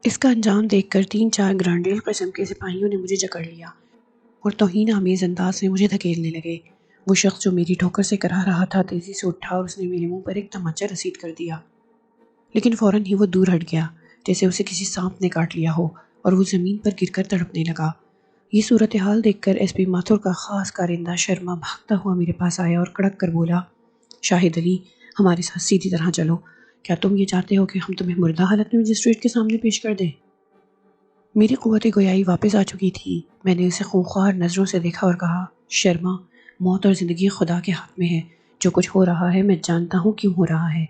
اس کا انجام دیکھ کر 3-4 گرانڈیل قسم کے سپاہیوں نے مجھے جکڑ لیا اور توہین آمیز انداز میں مجھے دھکیلنے لگے۔ وہ شخص جو میری ٹھوکر سے کرا رہا تھا تیزی سے اٹھا اور اس نے میرے منہ پر ایک تمانچہ رسید کر دیا، لیکن فوراً ہی وہ دور ہٹ گیا جیسے اسے کسی سانپ نے کاٹ لیا ہو، اور وہ زمین پر گر کر تڑپنے لگا۔ یہ صورتحال دیکھ کر ایس پی ماتھور کا خاص کارندہ شرما بھاگتا ہوا میرے پاس آیا اور کڑک کر بولا، شاہد علی، ہمارے ساتھ سیدھی طرح چلو۔ کیا تم یہ چاہتے ہو کہ ہم تمہیں مردہ حالت میں مجسٹریٹ کے سامنے پیش کر دیں؟ میری قوت گویائی واپس آ چکی تھی۔ میں نے اسے خونخوار نظروں سے دیکھا اور کہا، شرما، موت اور زندگی خدا کے ہاتھ میں ہے۔ جو کچھ ہو رہا ہے میں جانتا ہوں کیوں ہو رہا ہے۔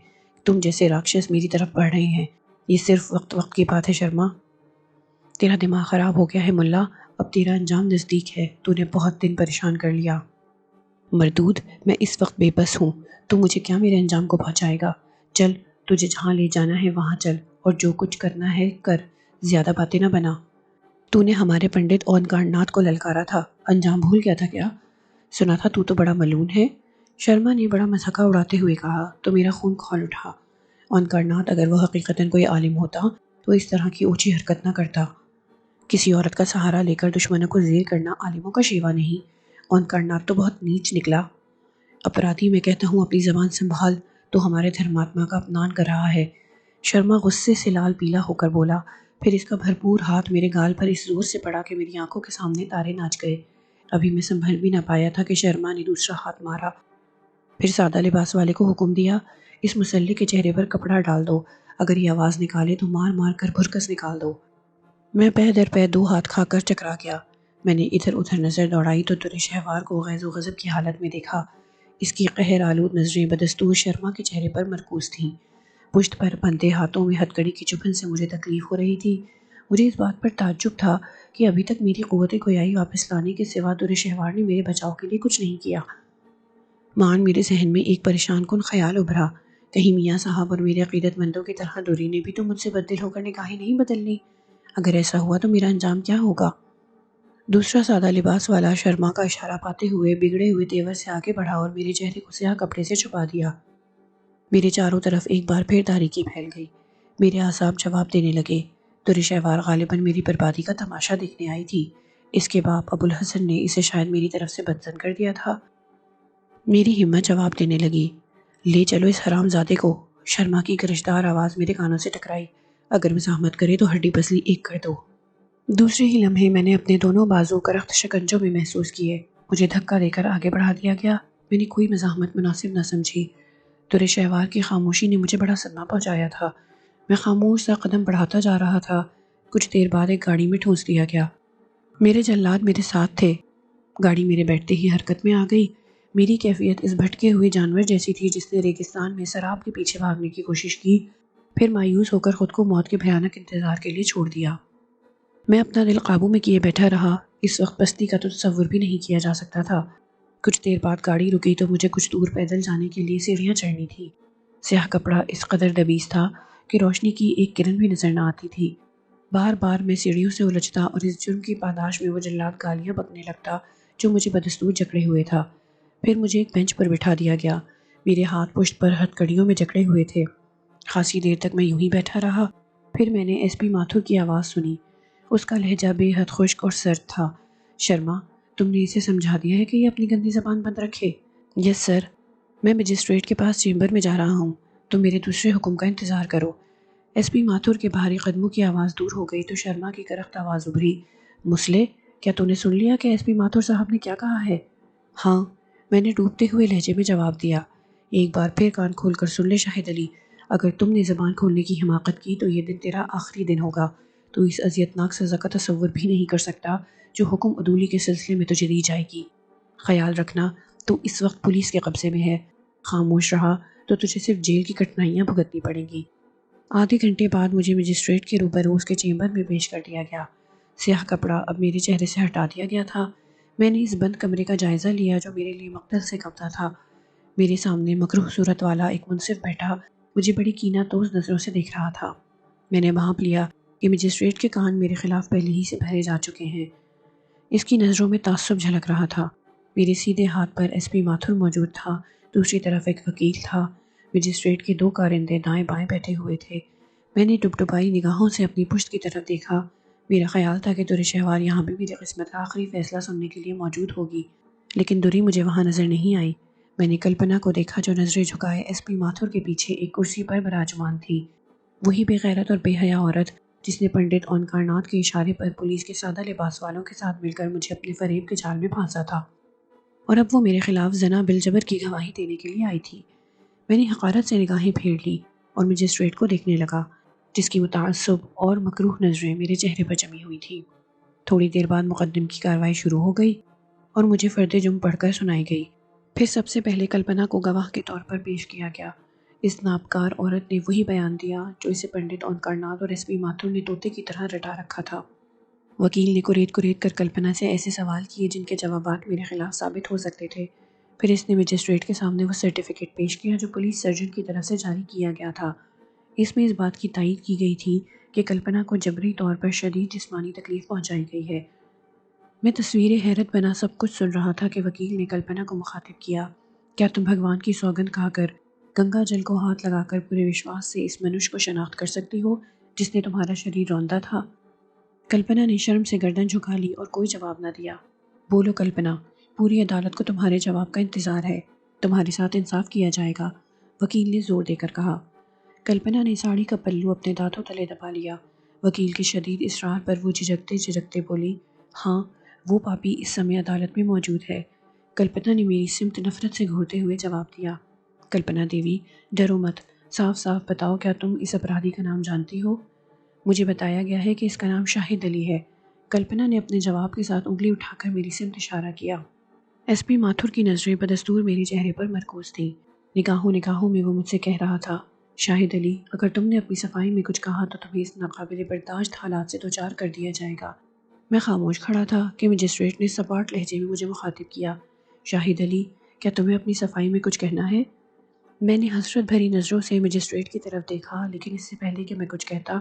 تم جیسے راکشس میری طرف بڑھ رہے ہیں، یہ صرف وقت کی بات ہے۔ شرما، تیرا دماغ خراب ہو گیا ہے ملا، اب تیرا انجام نزدیک ہے۔ تو نے بہت دن پریشان کر لیا۔ مردود، میں اس وقت بے بس ہوں۔ تو مجھے کیا میرے انجام کو پہنچائے گا؟ چل، تجھے جہاں لے جانا ہے وہاں چل، اور جو کچھ کرنا ہے کر، زیادہ باتیں نہ بنا۔ تو نے ہمارے پنڈت اونکار ناتھ کو للکارا تھا، انجام بھول گیا تھا کیا؟ سنا تھا تو بڑا ملون ہے۔ شرما نے بڑا مذاق اڑاتے ہوئے کہا تو میرا خون کھول اٹھا۔ اونکار ناتھ اگر وہ حقیقتاً کوئی عالم ہوتا تو اس طرح کی اونچی حرکت نہ کرتا۔ کسی عورت کا سہارا لے کر دشمنوں کو ذلیل کرنا عالموں کا شیوا نہیں۔ اونکار ناتھ تو بہت نیچ نکلا۔ اپرادھی، میں کہتا ہوں اپنی زبان سنبھال، تو ہمارے دھرماتما کا اپمان کر رہا ہے۔ شرما غصے سے لال پیلا ہو کر بولا، پھر اس کا بھرپور ہاتھ میرے گال پر اس زور سے پڑا کہ میری آنکھوں کے سامنے تارے ناچ گئے۔ ابھی میں سنبھل بھی نہ پایا تھا کہ شرما نے دوسرا ہاتھ مارا، پھر سادہ لباس والے کو حکم دیا، اس مسلح کے چہرے پر کپڑا ڈال دو، اگر یہ آواز نکالے تو مار مار کر بھرکس نکال دو۔ میں پے در پے 2 ہاتھ کھا کر چکرا گیا۔ میں نے ادھر ادھر نظر دوڑائی تو در شہوار کو غیظ و غضب کی حالت میں دیکھا۔ اس کی قہر آلود نظریں بدستور شرما کے چہرے پر مرکوز تھیں۔ پشت پر بندھے ہاتھوں میں ہتھکڑی کی چبھن سے مجھے تکلیف ہو رہی تھی۔ مجھے اس بات پر تعجب تھا کہ ابھی تک میری قوت گویائی واپس لانے کے سوا در شہوار نے میرے بچاؤ کے لیے کچھ نہیں کیا۔ مان میرے ذہن میں ایک پریشان کن خیال ابھرا، کہیں میاں صاحب اور میرے عقیدت مندوں کی طرح دوری نے بھی تو مجھ سے بددل ہو کر نگاہیں نہیں بدل لی؟ اگر ایسا ہوا تو میرا انجام کیا ہوگا؟ دوسرا سادہ لباس والا شرما کا اشارہ پاتے ہوئے بگڑے ہوئے تیور سے آگے بڑھا اور میرے چہرے کو سیاہ کپڑے سے چھپا دیا۔ میرے چاروں طرف ایک بار پھر تاریکی پھیل گئی۔ میرے اعصاب جواب دینے لگے۔ در شہوار غالباً میری بربادی کا تماشا دیکھنے آئی تھی۔ اس کے باپ ابو الحسن نے اسے شاید میری طرف سے بدظن کر دیا تھا۔ میری ہمت جواب دینے لگی، لے چلو اس حرام زادے کو۔ شرما کی گرجدار آواز میرے کانوں سے ٹکرائی، اگر مزاحمت کرے تو ہڈی پسلی ایک کر دو۔ دوسرے ہی لمحے میں نے اپنے دونوں بازو کرخت شکنجوں میں محسوس کیے۔ مجھے دھکا دے کر آگے بڑھا دیا گیا۔ میں نے کوئی مزاحمت مناسب نہ سمجھی۔ در شہوار کی خاموشی نے مجھے بڑا صدمہ پہنچایا تھا۔ میں خاموش سا قدم بڑھاتا جا رہا تھا۔ کچھ دیر بعد ایک گاڑی میں ٹھونس دیا گیا۔ میرے جلاد میرے ساتھ تھے۔ گاڑی میرے بیٹھتے ہی حرکت میں آ گئی۔ میری کیفیت اس بھٹکے ہوئے جانور جیسی تھی جس نے ریگستان میں سراب کے پیچھے بھاگنے کی کوشش کی، پھر مایوس ہو کر خود کو موت کے بھیانک انتظار کے لیے چھوڑ دیا۔ میں اپنا دل قابو میں کیے بیٹھا رہا۔ اس وقت پستی کا تو تصور بھی نہیں کیا جا سکتا تھا۔ کچھ دیر بعد گاڑی رکی تو مجھے کچھ دور پیدل جانے کے لیے سیڑھیاں چڑھنی تھی۔ سیاہ کپڑا اس قدر دبیز تھا کہ روشنی کی ایک کرن بھی نظر نہ آتی تھی۔ بار بار میں سیڑھیوں سے الجھتا اور اس جرم کی پاداش میں وہ جلاد گالیاں بکنے لگتا جو مجھے بدستور جکڑے ہوئے تھا۔ پھر مجھے ایک بینچ پر بٹھا دیا گیا۔ میرے ہاتھ پشت پر ہتھکڑیوں میں جکڑے ہوئے تھے۔ خاصی دیر تک میں یوں ہی بیٹھا رہا۔ پھر میں نے ایس پی ماتھور کی آواز سنی۔ اس کا لہجہ بے حد خشک اور سرد تھا۔ شرما، تم نے اسے سمجھا دیا ہے کہ یہ اپنی گندی زبان بند رکھے؟ یس سر۔ میں مجسٹریٹ کے پاس چیمبر میں جا رہا ہوں، تم میرے دوسرے حکم کا انتظار کرو۔ ایس پی ماتھور کے بھاری قدموں کی آواز دور ہو گئی تو شرما کی کرخت آواز ابھری، مسلے، کیا تو نے سن لیا کہ ایس پی ماتھور صاحب نے کیا کہا ہے؟ ہاں، میں نے ڈوبتے ہوئے لہجے میں جواب دیا۔ ایک بار پھر کان کھول کر سن لے شاہد علی، اگر تم نے زبان کھولنے کی حماقت کی تو یہ دن تیرا آخری دن ہوگا۔ تو اس اذیتناک سزا کا تصور بھی نہیں کر سکتا جو حکم عدولی کے سلسلے میں تجھے دی جائے گی۔ خیال رکھنا، تو اس وقت پولیس کے قبضے میں ہے۔ خاموش رہا تو تجھے صرف جیل کی کٹنائیاں بھگتنی پڑیں گی۔ آدھے گھنٹے بعد مجھے مجسٹریٹ کے روبرو اس کے چیمبر میں پیش کر دیا گیا۔ سیاہ کپڑا اب میرے چہرے سے ہٹا دیا گیا تھا۔ میں نے اس بند کمرے کا جائزہ لیا جو میرے لیے مقتل سے کم تھا۔ میرے سامنے مکروہ صورت والا ایک منصف بیٹھا مجھے بڑی کینہ توز نظروں سے دیکھ رہا تھا۔ میں نے بھانپ لیا کہ مجسٹریٹ کے کان میرے خلاف پہلے ہی سے بھرے جا چکے ہیں۔ اس کی نظروں میں تعصب جھلک رہا تھا۔ میرے سیدھے ہاتھ پر ایس پی ماتھور موجود تھا، دوسری طرف ایک وکیل تھا۔ مجسٹریٹ کے 2 کارندے دائیں بائیں بیٹھے ہوئے تھے۔ میں نے ڈبڈبائی نگاہوں سے اپنی پشت کی طرف دیکھا۔ میرا خیال تھا کہ دُرِ شہوار یہاں بھی میری قسمت کا آخری فیصلہ سننے کے لیے موجود ہوگی، لیکن دُری مجھے وہاں نظر نہیں آئی۔ میں نے کلپنا کو دیکھا جو نظریں جھکائے ایس پی ماتھر کے پیچھے ایک کرسی پر براجمان تھی، وہی بے غیرت اور بے حیا عورت جس نے پنڈت اونکارناتھ کے اشارے پر پولیس کے سادہ لباس والوں کے ساتھ مل کر مجھے اپنے فریب کے جال میں پھانسا تھا، اور اب وہ میرے خلاف زنا بالجبر کی گواہی دینے کے لیے آئی تھی۔ میں نے حقارت سے نگاہیں پھیر لی اور مجسٹریٹ کو دیکھنے لگا، جس کی متعصب اور مکروہ نظریں میرے چہرے پر جمی ہوئی تھیں۔ تھوڑی دیر بعد مقدم کی کارروائی شروع ہو گئی اور مجھے فرد جرم پڑھ کر سنائی گئی۔ پھر سب سے پہلے کلپنا کو گواہ کے طور پر پیش کیا گیا۔ اس نابکار عورت نے وہی بیان دیا جو اسے پنڈت اونکارناتھ اور ایس پی ماتھر نے طوطے کی طرح رٹا رکھا تھا۔ وکیل نے کریٹ کریٹ کر کلپنا سے ایسے سوال کیے جن کے جوابات میرے خلاف ثابت ہو سکتے تھے۔ پھر اس نے مجسٹریٹ کے سامنے وہ سرٹیفکیٹ پیش کیا جو پولیس سرجن کی طرف سے جاری کیا گیا تھا۔ اس میں اس بات کی تائید کی گئی تھی کہ کلپنا کو جبری طور پر شدید جسمانی تکلیف پہنچائی گئی ہے۔ میں تصویر حیرت بنا سب کچھ سن رہا تھا کہ وکیل نے کلپنا کو مخاطب کیا، کیا تم بھگوان کی سوگند کھا کر گنگا جل کو ہاتھ لگا کر پورے وشواس سے اس منش کو شناخت کر سکتی ہو جس نے تمہارا شریر روندا تھا؟ کلپنا نے شرم سے گردن جھکا لی اور کوئی جواب نہ دیا۔ بولو کلپنا، پوری عدالت کو تمہارے جواب کا انتظار ہے، تمہارے ساتھ انصاف کیا جائے گا، وکیل نے زور دے کر کہا۔ کلپنا نے ساڑی کا پلو اپنے دانتوں تلے دبا لیا۔ وکیل کے شدید اصرار پر وہ جھجکتے جھجکتے بولی، ہاں، وہ پاپی اس سمے عدالت میں موجود ہے۔ کلپنا نے میری سمت نفرت سے گھورتے ہوئے جواب دیا، کلپنا دیوی، ڈرو مت، صاف صاف بتاؤ کیا تم اس اپرادھی کا نام جانتی ہو؟ مجھے بتایا گیا ہے کہ اس کا نام شاہد علی ہے۔ کلپنا نے اپنے جواب کے ساتھ انگلی اٹھا کر میری سمت اشارہ کیا۔ ایس پی ماتھر کی نظریں بدستور میرے چہرے پر مرکوز تھیں۔ نگاہوں نگاہوں میں وہ مجھ سے کہہ رہا تھا، شاہد علی، اگر تم نے اپنی صفائی میں کچھ کہا تو تمہیں اس ناقابل برداشت حالات سے دوچار کر دیا جائے گا۔ میں خاموش کھڑا تھا کہ مجسٹریٹ نے سپاٹ لہجے میں مجھے مخاطب کیا، شاہد علی، کیا تمہیں اپنی صفائی میں کچھ کہنا ہے؟ میں نے حسرت بھری نظروں سے مجسٹریٹ کی طرف دیکھا، لیکن اس سے پہلے کہ میں کچھ کہتا،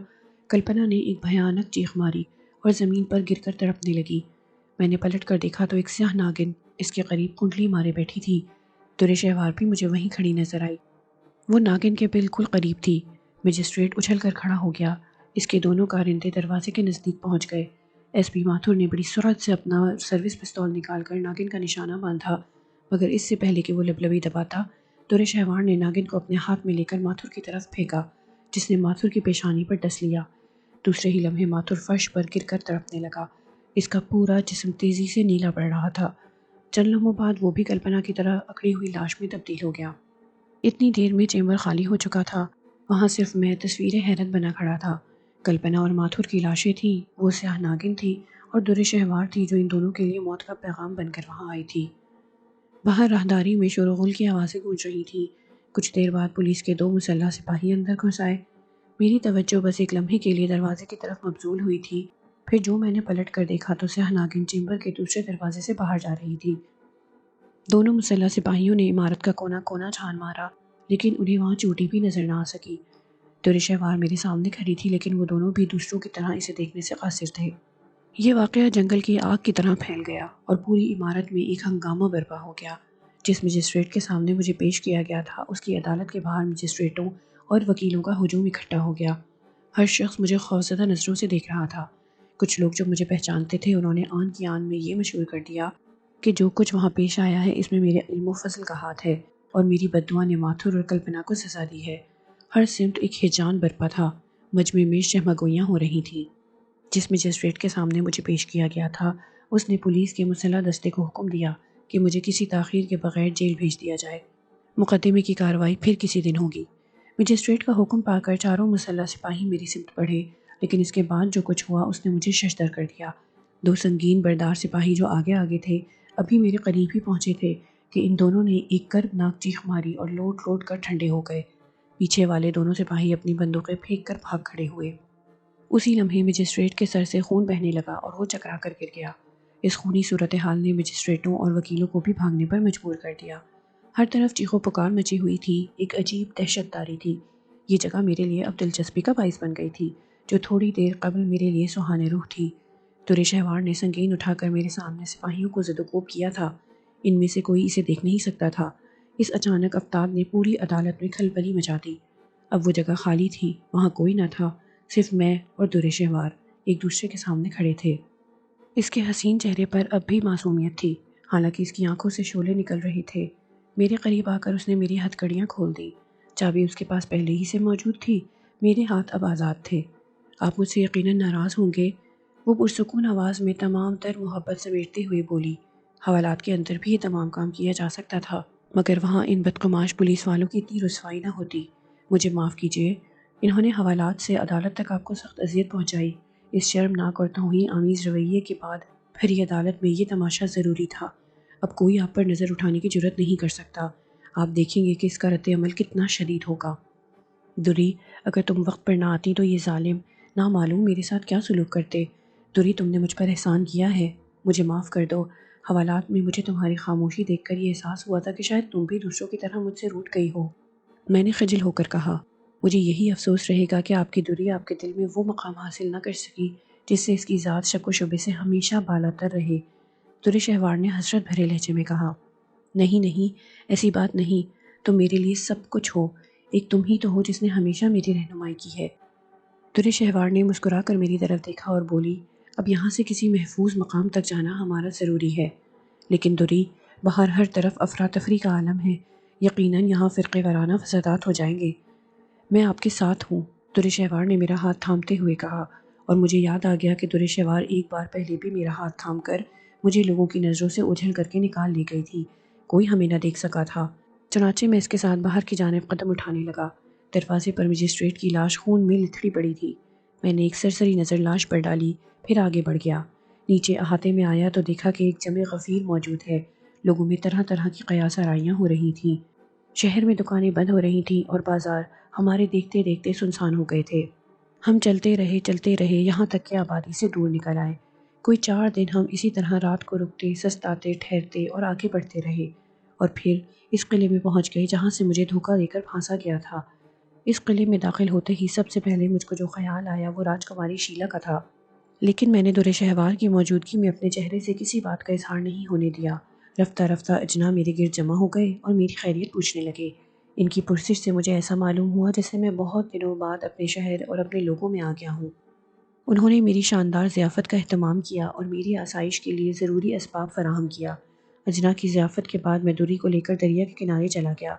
کلپنا نے ایک بھیانک چیخ ماری اور زمین پر گر کر تڑپنے لگی۔ میں نے پلٹ کر دیکھا تو ایک سیاہ ناگن اس کے قریب کنڈلی مارے بیٹھی تھی۔ دُرِ شہوار بھی مجھے وہیں کھڑی نظر آئی۔ وہ ناگن کے بالکل قریب تھی۔ مجسٹریٹ اچھل کر کھڑا ہو گیا۔ اس کے دونوں کارندے دروازے کے نزدیک پہنچ گئے۔ ایس پی ماتھر نے بڑی سرعت سے اپنا سروس پستول نکال کر ناگن کا نشانہ باندھا، مگر اس سے پہلے کہ وہ لبلبی دباتا، دُرِ شہوار نے ناگن کو اپنے ہاتھ میں لے کر ماتھر کی طرف پھینکا، جس نے ماتھر کی پیشانی پر ڈس لیا۔ دوسرے ہی لمحے ماتھر فرش پر گر کر تڑپنے لگا۔ اس کا پورا جسم تیزی سے نیلا پڑ رہا تھا۔ چند لمحوں بعد وہ بھی کلپنا کی طرح اکڑی ہوئی لاش میں تبدیل ہو گیا۔ اتنی دیر میں چیمبر خالی ہو چکا تھا۔ وہاں صرف میں تصویر حیرت بنا کھڑا تھا۔ کلپنا اور ماتھر کی لاشیں تھیں، وہ سیاہ ناگن تھی اور دُرِ شہوار تھی جو ان دونوں کے لیے موت کا پیغام بن کر وہاں آئی تھی۔ باہر راہداری میں شور و غل کی آوازیں گونج رہی تھیں۔ کچھ دیر بعد پولیس کے 2 مسلح سپاہی اندر گھس آئے۔ میری توجہ بس ایک لمحے کے لیے دروازے کی طرف مبذول ہوئی تھی، پھر جو میں نے پلٹ کر دیکھا تو سیاہ ناگن چیمبر کے دوسرے دروازے سے باہر جا رہی تھی۔ دونوں مسلح سپاہیوں نے عمارت کا کونا کونا چھان مارا، لیکن انہیں وہاں چوٹی بھی نظر نہ آ سکی۔ دُرِ شہوار میرے سامنے کھڑی تھی، لیکن وہ دونوں بھی دوسروں کی طرح اسے دیکھنے سے قاصر تھے۔ یہ واقعہ جنگل کی آگ کی طرح پھیل گیا اور پوری عمارت میں ایک ہنگامہ برپا ہو گیا۔ جس مجسٹریٹ کے سامنے مجھے پیش کیا گیا تھا، اس کی عدالت کے باہر مجسٹریٹوں اور وکیلوں کا ہجوم اکٹھا ہو گیا۔ ہر شخص مجھے خوفزدہ نظروں سے دیکھ رہا تھا۔ کچھ لوگ جو مجھے پہچانتے تھے انہوں نے آن کی آن میں یہ مشہور کر دیا کہ جو کچھ وہاں پیش آیا ہے اس میں میرے علم و فضل کا ہاتھ ہے اور میری بددعا نے ماتھر اور کلپنا کو سزا دی ہے۔ ہر سمت ایک ہیجان برپا تھا۔ مجمع میں شہمگوئیاں ہو رہی تھیں۔ جس مجسٹریٹ کے سامنے مجھے پیش کیا گیا تھا، اس نے پولیس کے مسلح دستے کو حکم دیا کہ مجھے کسی تاخیر کے بغیر جیل بھیج دیا جائے۔ مقدمے کی کارروائی پھر کسی دن ہوگی۔ مجسٹریٹ کا حکم پا کر چاروں مسلح سپاہی میری سمت بڑھے، لیکن اس کے بعد جو کچھ ہوا اس نے مجھے ششدر کر دیا۔ 2 سنگین بردار سپاہی جو آگے آگے تھے ابھی میرے قریب ہی پہنچے تھے کہ ان دونوں نے ایک کربناک چیخ ماری اور لوٹ لوٹ کر ٹھنڈے ہو گئے۔ پیچھے والے دونوں سپاہی اپنی بندوقیں پھینک کر بھاگ کھڑے ہوئے۔ اسی لمحے مجسٹریٹ کے سر سے خون بہنے لگا اور وہ چکرا کر گر گیا۔ اس خونی صورتحال نے مجسٹریٹوں اور وکیلوں کو بھی بھاگنے پر مجبور کر دیا۔ ہر طرف چیخ و پکار مچی ہوئی تھی، ایک عجیب دہشت داری تھی۔ یہ جگہ میرے لیے اب دلچسپی کا باعث بن گئی تھی، جو تھوڑی دیر قبل میرے لیے سہانے روح تھی۔ دُرِ شہوار نے سنگین اٹھا کر میرے سامنے سپاہیوں کو زد و کوب کیا تھا۔ ان میں سے کوئی اسے دیکھ نہیں سکتا تھا۔ اس اچانک افتاد نے پوری عدالت میں کھلبلی مچا دی۔ اب وہ جگہ خالی تھی، وہاں کوئی نہ تھا، صرف میں اور در شہوار ایک دوسرے کے سامنے کھڑے تھے۔ اس کے حسین چہرے پر اب بھی معصومیت تھی، حالانکہ اس کی آنکھوں سے شعلے نکل رہے تھے۔ میرے قریب آ کر اس نے میری ہتھ کڑیاں کھول دیں۔ چابی اس کے پاس پہلے ہی سے موجود تھی، میرے ہاتھ اب آزاد تھے۔ آپ مجھ سے یقیناً ناراض ہوں گے، وہ پرسکون آواز میں تمام تر محبت سمیٹتے ہوئے بولی۔ حوالات کے اندر بھی یہ تمام کام کیا جا سکتا تھا، مگر وہاں ان بدقماش پولیس والوں کی اتنی رسوائی نہ ہوتی۔ مجھے معاف کیجیے، انہوں نے حوالات سے عدالت تک آپ کو سخت اذیت پہنچائی۔ اس شرمناک اور توہین آمیز رویے کے بعد بھری عدالت میں یہ تماشا ضروری تھا۔ اب کوئی آپ پر نظر اٹھانے کی جرت نہیں کر سکتا۔ آپ دیکھیں گے کہ اس کا رد عمل کتنا شدید ہوگا۔ دوری، اگر تم وقت پر نہ آتی تو یہ ظالم نامعلوم میرے ساتھ کیا سلوک کرتے۔ دوری، تم نے مجھ پر احسان کیا ہے، مجھے معاف کر دو۔ حوالات میں مجھے تمہاری خاموشی دیکھ کر یہ احساس ہوا تھا کہ شاید تم بھی دوسروں کی طرح مجھ سے روٹھ گئی ہو۔ میں نے خجل ہو کر کہا، مجھے یہی افسوس رہے گا کہ آپ کی دوری آپ کے دل میں وہ مقام حاصل نہ کر سکی جس سے اس کی ذات شک و شبے سے ہمیشہ بالاتر رہے۔ در شہوار نے حسرت بھرے لہجے میں کہا، نہیں نہیں، ایسی بات نہیں، تم میرے لیے سب کچھ ہو، ایک تم ہی تو ہو جس نے ہمیشہ میری رہنمائی کی ہے۔ در شہوار نے مسکرا کر میری طرف دیکھا اور بولی، اب یہاں سے کسی محفوظ مقام تک جانا ہمارا ضروری ہے، لیکن دوری، باہر ہر طرف افراتفری کا عالم ہے، یقیناً یہاں فرقے وارانہ فسادات ہو جائیں گے۔ میں آپ کے ساتھ ہوں، در شہوار نے میرا ہاتھ تھامتے ہوئے کہا، اور مجھے یاد آ گیا کہ در شہوار ایک بار پہلے بھی میرا ہاتھ تھام کر مجھے لوگوں کی نظروں سے اوجھل کر کے نکال لی گئی تھی، کوئی ہمیں نہ دیکھ سکا تھا۔ چنانچہ میں اس کے ساتھ باہر کی جانب قدم اٹھانے لگا۔ دروازے پر مجسٹریٹ کی لاش خون میں لتھڑی پڑی تھی۔ میں نے ایک سرسری نظر لاش پر ڈالی، پھر آگے بڑھ گیا۔ نیچے احاطے میں آیا تو دیکھا کہ ایک جمع غفیر موجود ہے، لوگوں میں طرح طرح کی قیاس آرائیاں ہو رہی تھیں۔ شہر میں دکانیں بند ہو رہی تھیں اور بازار ہمارے دیکھتے دیکھتے سنسان ہو گئے تھے۔ ہم چلتے رہے یہاں تک کہ آبادی سے دور نکل آئے۔ کوئی 4 دن ہم اسی طرح رات کو رکتے، سستاتے، ٹھہرتے اور آگے بڑھتے رہے، اور پھر اس قلعے میں پہنچ گئے جہاں سے مجھے دھوکہ دے کر پھانسا گیا تھا۔ اس قلعے میں داخل ہوتے ہی سب سے پہلے مجھ کو جو خیال آیا وہ راجکماری شیلا کا تھا، لیکن میں نے در شہوار کی موجودگی میں اپنے چہرے سے کسی بات کا اظہار نہیں ہونے دیا۔ رفتہ رفتہ اجناء میرے گرد جمع ہو گئے اور میری خیریت پوچھنے لگے۔ ان کی پرسش سے مجھے ایسا معلوم ہوا جیسے میں بہت دنوں بعد اپنے شہر اور اپنے لوگوں میں آ گیا ہوں۔ انہوں نے میری شاندار ضیافت کا اہتمام کیا اور میری آسائش کے لیے ضروری اسباب فراہم کیا۔ اجناء کی ضیافت کے بعد میں دوری کو لے کر دریا کے کنارے چلا گیا،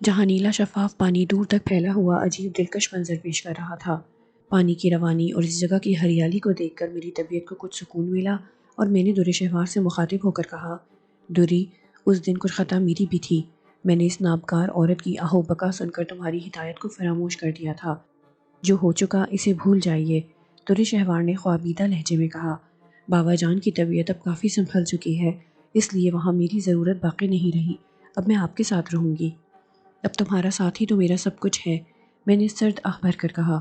جہاں نیلا شفاف پانی دور تک پھیلا ہوا عجیب دلکش منظر پیش کر رہا تھا۔ پانی کی روانی اور اس جگہ کی ہریالی کو دیکھ کر میری طبیعت کو کچھ سکون ملا اور میں نے در شہوار سے مخاطب ہو کر کہا، دوری، اس دن کچھ خطا میری بھی تھی، میں نے اس نابکار عورت کی آہو بکا سن کر تمہاری ہدایت کو فراموش کر دیا تھا۔ جو ہو چکا اسے بھول جائیے، در شہوار نے خوابیدہ لہجے میں کہا۔ بابا جان کی طبیعت اب کافی سنبھل چکی ہے، اس لیے وہاں میری ضرورت باقی نہیں رہی، اب میں آپ کے ساتھ رہوں گی۔ اب تمہارا ساتھ ہی تو میرا سب کچھ ہے، میں نے سرد آہ بھر کر کہا۔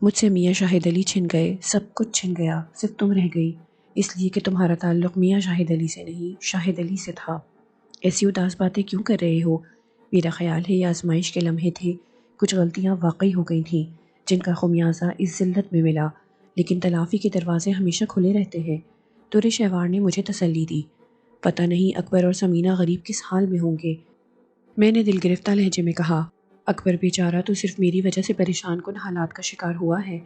مجھ سے میاں شاہد علی چھن گئے، سب کچھ چھن گیا، صرف تم رہ گئی، اس لیے کہ تمہارا تعلق میاں شاہد علی سے نہیں، شاہد علی سے تھا۔ ایسی اداس باتیں کیوں کر رہے ہو؟ میرا خیال ہے یہ آزمائش کے لمحے تھے، کچھ غلطیاں واقعی ہو گئی تھیں جن کا خمیازہ اس ذلت میں ملا، لیکن تلافی کے دروازے ہمیشہ کھلے رہتے ہیں۔ در شہوار نے مجھے تسلی دی۔ پتہ نہیں اکبر اور سمینہ غریب کس حال میں ہوں گے، میں نے دل گرفتہ لہجے میں کہا۔ اکبر بیچارہ تو صرف میری وجہ سے پریشان کن حالات کا شکار ہوا ہے،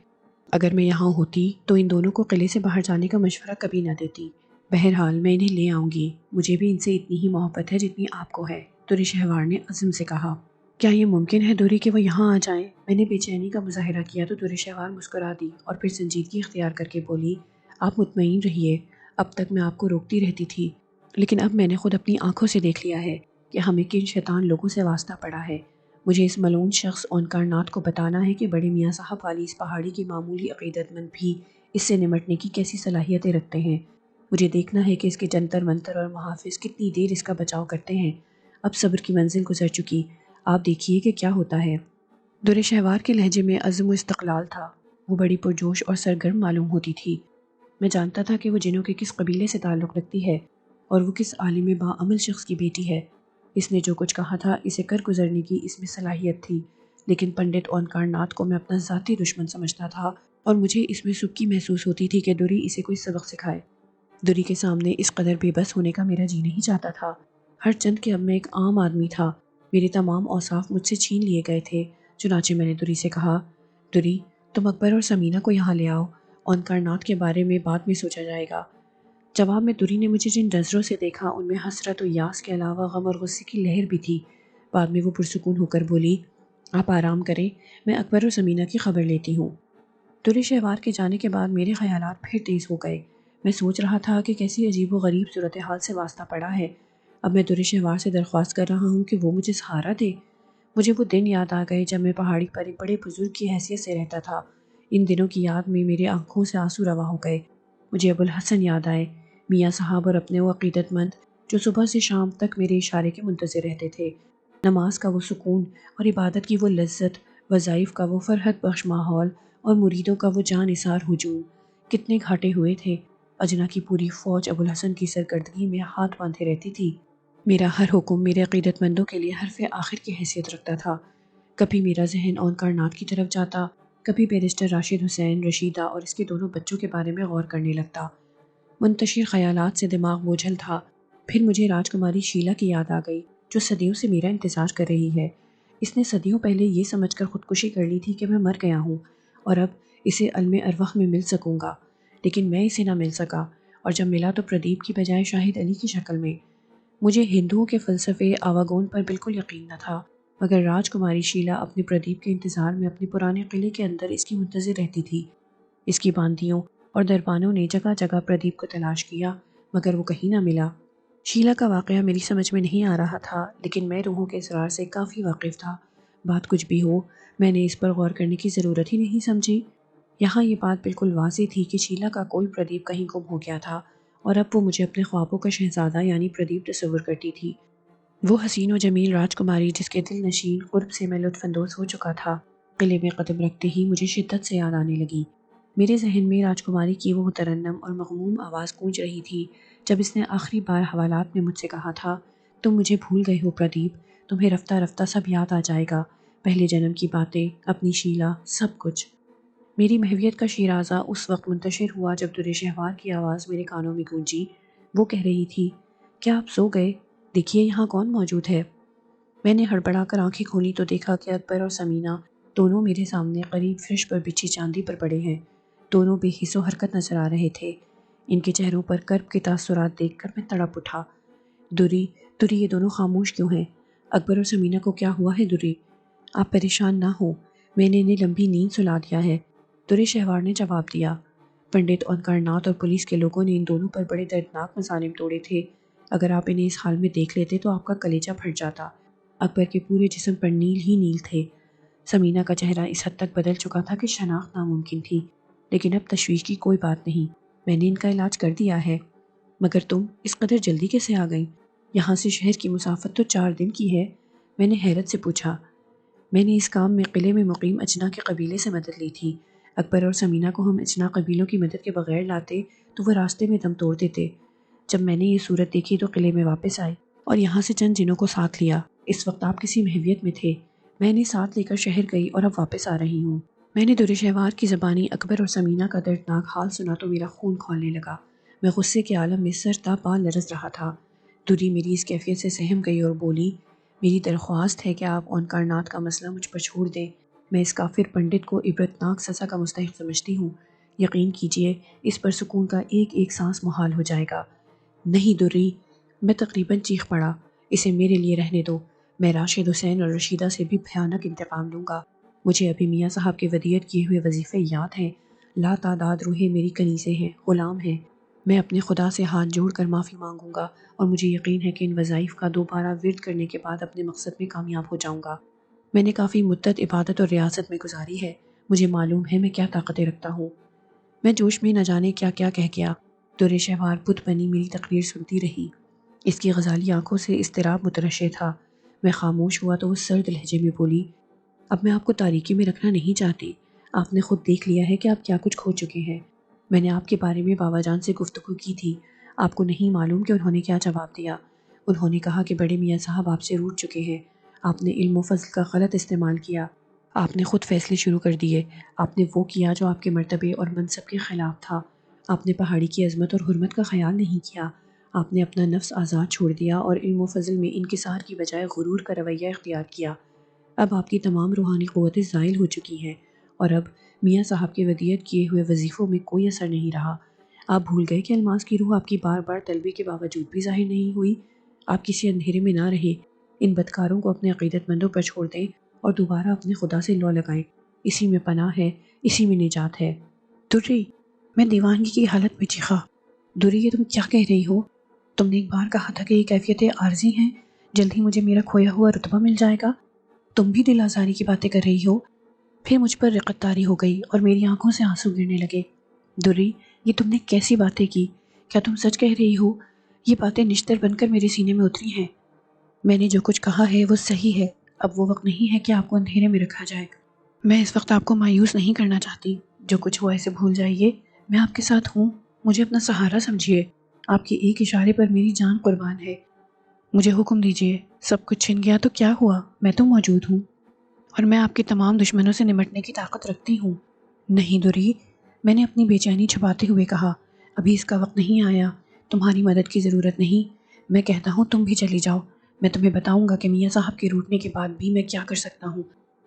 اگر میں یہاں ہوتی تو ان دونوں کو قلعے سے باہر جانے کا مشورہ کبھی نہ دیتی۔ بہرحال میں انہیں لے آؤں گی، مجھے بھی ان سے اتنی ہی محبت ہے جتنی آپ کو ہے، در شہوار نے عزم سے کہا۔ کیا یہ ممکن ہے دوری کہ وہ یہاں آ جائیں؟ میں نے بے چینی کا مظاہرہ کیا تو در شہوار مسکرا دی اور پھر سنجیدگی اختیار کر کے بولی، آپ مطمئن رہیے، اب تک میں آپ کو روکتی رہتی تھی، لیکن اب میں نے خود اپنی آنکھوں سے دیکھ لیا ہے کہ ہمیں کن شیطان لوگوں سے واسطہ پڑا ہے۔ مجھے اس ملعون شخص اونکار ناتھ کو بتانا ہے کہ بڑے میاں صاحب والی اس پہاڑی کی معمولی عقیدت مند بھی اس سے نمٹنے کی کیسی صلاحیتیں رکھتے ہیں۔ مجھے دیکھنا ہے کہ اس کے جنتر منتر اور محافظ کتنی دیر اس کا بچاؤ کرتے ہیں۔ اب صبر کی منزل گزر چکی، آپ دیکھیے کہ کیا ہوتا ہے۔ در شہوار کے لہجے میں عزم و استقلال تھا، وہ بڑی پرجوش اور سرگرم معلوم ہوتی تھی۔ میں جانتا تھا کہ وہ جنوں کے کس قبیلے سے تعلق رکھتی ہے اور وہ کس عالم باعمل شخص کی بیٹی ہے۔ اس نے جو کچھ کہا تھا اسے کر گزرنے کی اس میں صلاحیت تھی، لیکن پنڈت اونکار ناتھ کو میں اپنا ذاتی دشمن سمجھتا تھا اور مجھے اس میں سبکی محسوس ہوتی تھی کہ دوری اسے کوئی سبق سکھائے۔ دوری کے سامنے اس قدر بے بس ہونے کا میرا جی نہیں چاہتا تھا، ہر چند کہ اب میں ایک عام آدمی تھا، میرے تمام اوصاف مجھ سے چھین لیے گئے تھے، چنانچہ میں نے دوری سے کہا، دوری تم اکبر اور سمینہ کو یہاں لے آؤ، اون کائنات کے بارے میں بعد میں سوچا جائے گا۔ جواب میں دوری نے مجھے جن نظروں سے دیکھا ان میں حسرت و یاس کے علاوہ غم اور غصے کی لہر بھی تھی۔ بعد میں وہ پرسکون ہو کر بولی، آپ آرام کریں، میں اکبر اور سمینہ کی خبر لیتی ہوں۔ دوری شہوار کے جانے کے بعد میرے خیالات پھر تیز ہو گئے۔ میں سوچ رہا تھا کہ کیسی عجیب و غریب صورتحال سے واسطہ پڑا ہے۔ اب میں دوری شہوار سے درخواست کر رہا ہوں کہ وہ مجھے سہارا دے۔ مجھے وہ دن یاد آ گئے جب میں پہاڑی پر ایک بڑے بزرگ کی حیثیت سے رہتا تھا۔ ان دنوں کی یاد میں میرے آنکھوں سے آنسو روا ہو گئے۔ مجھے ابوالحسن یاد آئے، میاں صاحب اور اپنے وہ عقیدت مند جو صبح سے شام تک میرے اشارے کے منتظر رہتے تھے۔ نماز کا وہ سکون اور عبادت کی وہ لذت، وظائف کا وہ فرحت بخش ماحول اور مریدوں کا وہ جان نثار ہجوم، کتنے گھاٹے ہوئے تھے۔ اجنا کی پوری فوج ابوالحسن کی سرکردگی میں ہاتھ باندھے رہتی تھی۔ میرا ہر حکم میرے عقیدت مندوں کے لیے حرف آخر کی حیثیت رکھتا تھا۔ کبھی میرا ذہن اون کائنات کی طرف جاتا، کبھی بیرسٹر راشد حسین، رشیدہ اور اس کے دونوں بچوں کے بارے میں غور کرنے لگتا۔ منتشر خیالات سے دماغ بوجھل تھا۔ پھر مجھے راجکماری شیلا کی یاد آ گئی جو صدیوں سے میرا انتظار کر رہی ہے۔ اس نے صدیوں پہلے یہ سمجھ کر خودکشی کر لی تھی کہ میں مر گیا ہوں اور اب اسے عالم ارواح میں مل سکوں گا، لیکن میں اسے نہ مل سکا، اور جب ملا تو پردیپ کی بجائے شاہد علی کی شکل میں۔ مجھے ہندوؤں کے فلسفے آواگون پر بالکل یقین نہ تھا، مگر راجکماری شیلا اپنے پردیپ کے انتظار میں اپنے پرانے قلعے کے اندر اس کی منتظر رہتی تھی۔ اس کی باندیوں اور دربانوں نے جگہ جگہ پردیپ کو تلاش کیا، مگر وہ کہیں نہ ملا۔ شیلا کا واقعہ میری سمجھ میں نہیں آ رہا تھا، لیکن میں روحوں کے اسرار سے کافی واقف تھا۔ بات کچھ بھی ہو، میں نے اس پر غور کرنے کی ضرورت ہی نہیں سمجھی۔ یہاں یہ بات بالکل واضح تھی کہ شیلا کا کوئی پردیپ کہیں گم ہو گیا تھا، اور اب وہ مجھے اپنے خوابوں کا شہزادہ یعنی پردیپ تصور کرتی تھی۔ وہ حسین و جمیل راجکماری جس کے دل نشین قرب سے میں لطف اندوز ہو چکا تھا، قلعے میں قدم رکھتے ہی مجھے شدت سے یاد آنے لگی۔ میرے ذہن میں راجکماری کی وہ مترنم اور مغموم آواز گونج رہی تھی جب اس نے آخری بار حوالات میں مجھ سے کہا تھا، تم مجھے بھول گئے ہو پردیپ، تمہیں رفتہ رفتہ سب یاد آ جائے گا، پہلے جنم کی باتیں، اپنی شیلا، سب کچھ۔ میری محویت کا شیرازہ اس وقت منتشر ہوا جب در شہوار کی آواز میرے کانوں میں گونجی۔ وہ کہہ رہی تھی، کیا آپ سو گئے؟ دیکھیے یہاں کون موجود ہے۔ میں نے ہڑبڑا کر آنکھیں کھولی تو دیکھا کہ اکبر اور سمینہ دونوں میرے سامنے قریب فرش پر بچھی چاندی پر پڑے ہیں۔ دونوں بے حس و حرکت نظر آ رہے تھے۔ ان کے چہروں پر کرب کے تاثرات دیکھ کر میں تڑپ اٹھا۔ دوری، دوری یہ دونوں خاموش کیوں ہیں؟ اکبر اور سمینہ کو کیا ہوا ہے دوری؟ آپ پریشان نہ ہو، میں نے انہیں لمبی نیند سلا دیا ہے، دوری شہوار نے جواب دیا۔ پنڈت اون کائنات اور پولیس کے لوگوں نے ان دونوں پر بڑے دردناک مظالم توڑے تھے۔ اگر آپ انہیں اس حال میں دیکھ لیتے تو آپ کا کلیجہ پھٹ جاتا۔ اکبر کے پورے جسم پر نیل ہی نیل تھے۔ سمینہ کا چہرہ اس حد تک بدل چکا تھا کہ شناخت ناممکن تھی، لیکن اب تشویش کی کوئی بات نہیں، میں نے ان کا علاج کر دیا ہے۔ مگر تم اس قدر جلدی کیسے آ گئیں؟ یہاں سے شہر کی مسافت تو 4 دن کی ہے، میں نے حیرت سے پوچھا۔ میں نے اس کام میں قلعے میں مقیم اجنا کے قبیلے سے مدد لی تھی۔ اکبر اور سمینہ کو ہم اجنا قبیلوں کی مدد کے بغیر لاتے تو وہ راستے میں دم توڑ دیتے۔ جب میں نے یہ صورت دیکھی تو قلعے میں واپس آئے اور یہاں سے چند جنوں کو ساتھ لیا۔ اس وقت آپ کسی محویت میں تھے، میں انہیں ساتھ لے کر شہر گئی اور اب واپس آ رہی ہوں۔ میں نے در شہوار کی زبانی اکبر اور سمینہ کا دردناک حال سنا تو میرا خون کھولنے لگا۔ میں غصے کے عالم میں سر تا پا لرز رہا تھا۔ دوری میری اس کیفیت سے سہم گئی اور بولی، میری درخواست ہے کہ آپ اون کائنات کا مسئلہ مجھ پر چھوڑ دیں۔ میں اس کافر پنڈت کو عبرتناک سزا کا مستحق سمجھتی ہوں۔ یقین کیجئے اس پر سکون کا ایک ایک سانس محال ہو جائے گا۔ نہیں دوری، میں تقریباً چیخ پڑا، اسے میرے لیے رہنے دو، میں راشد حسین اور رشیدہ سے بھی بھیانک انتقام لوں گا۔ مجھے ابھی میاں صاحب کے ودیعت کیے ہوئے وظیفے یاد ہیں، لا تعداد روحیں میری کنیزیں ہیں، غلام ہیں۔ میں اپنے خدا سے ہاتھ جوڑ کر معافی مانگوں گا اور مجھے یقین ہے کہ ان وظائف کا دوبارہ ورد کرنے کے بعد اپنے مقصد میں کامیاب ہو جاؤں گا۔ میں نے کافی مدت عبادت اور ریاضت میں گزاری ہے، مجھے معلوم ہے میں کیا طاقتیں رکھتا ہوں۔ میں جوش میں نہ جانے کیا کیا کہہ گیا۔ در شہوار بت بنی میری تقریر سنتی رہی۔ اس کی غزالی آنکھوں سے اضطراب مترشح تھا۔ میں خاموش ہوا تو وہ سرد لہجے میں بولی، اب میں آپ کو تاریکی میں رکھنا نہیں چاہتی، آپ نے خود دیکھ لیا ہے کہ آپ کیا کچھ کھو چکے ہیں۔ میں نے آپ کے بارے میں بابا جان سے گفتگو کی تھی، آپ کو نہیں معلوم کہ انہوں نے کیا جواب دیا۔ انہوں نے کہا کہ بڑے میاں صاحب آپ سے روٹھ چکے ہیں، آپ نے علم و فضل کا غلط استعمال کیا، آپ نے خود فیصلے شروع کر دیے، آپ نے وہ کیا جو آپ کے مرتبے اور منصب کے خلاف تھا، آپ نے پہاڑی کی عظمت اور حرمت کا خیال نہیں کیا، آپ نے اپنا نفس آزاد چھوڑ دیا اور علم و فضل میں انکسار کی بجائے غرور کا رویہ اختیار کیا۔ اب آپ کی تمام روحانی قوتیں زائل ہو چکی ہیں اور اب میاں صاحب کے ودیعت کیے ہوئے وظیفوں میں کوئی اثر نہیں رہا۔ آپ بھول گئے کہ الماس کی روح آپ کی بار بار طلبی کے باوجود بھی ظاہر نہیں ہوئی۔ آپ کسی اندھیرے میں نہ رہے، ان بدکاروں کو اپنے عقیدت مندوں پر چھوڑ دیں اور دوبارہ اپنے خدا سے لو لگائیں۔ اسی میں پناہ ہے، اسی میں نجات ہے۔ دری، میں دیوانگی کی حالت میں چیخا، دری یہ تم کیا کہہ رہی ہو؟ تم نے ایک بار کہا تھا کہ یہ کیفیتیں عارضی ہیں، جلد ہی مجھے میرا کھویا ہوا رتبہ مل جائے گا۔ تم بھی دل آزاری کی باتیں کر رہی ہو۔ پھر مجھ پر رقت طاری ہو گئی اور میری آنکھوں سے آنسو گرنے لگے۔ دری، یہ تم نے کیسی باتیں کی؟ کیا تم سچ کہہ رہی ہو؟ یہ باتیں نشتر بن کر میرے سینے میں اتری ہیں۔ میں نے جو کچھ کہا ہے وہ صحیح ہے۔ اب وہ وقت نہیں ہے کہ آپ کو اندھیرے میں رکھا جائے۔ میں اس وقت آپ کو مایوس نہیں کرنا چاہتی۔ جو کچھ ہوا اسے بھول جائیے۔ میں آپ کے ساتھ ہوں، مجھے اپنا سہارا سمجھیے۔ آپ کے ایک اشارے پر میری جان قربان ہے۔ مجھے حکم دیجیے، سب کچھ چھن گیا تو کیا ہوا؟ میں تو موجود ہوں اور میں آپ کے تمام دشمنوں سے نمٹنے کی طاقت رکھتی ہوں۔ نہیں دری، میں نے اپنی بے چینی چھپاتے ہوئے کہا، ابھی اس کا وقت نہیں آیا، تمہاری مدد کی ضرورت نہیں۔ میں کہتا ہوں تم بھی چلی جاؤ، میں تمہیں بتاؤں گا کہ میاں صاحب کے روٹنے کے بعد بھی میں کیا کر سکتا ہوں۔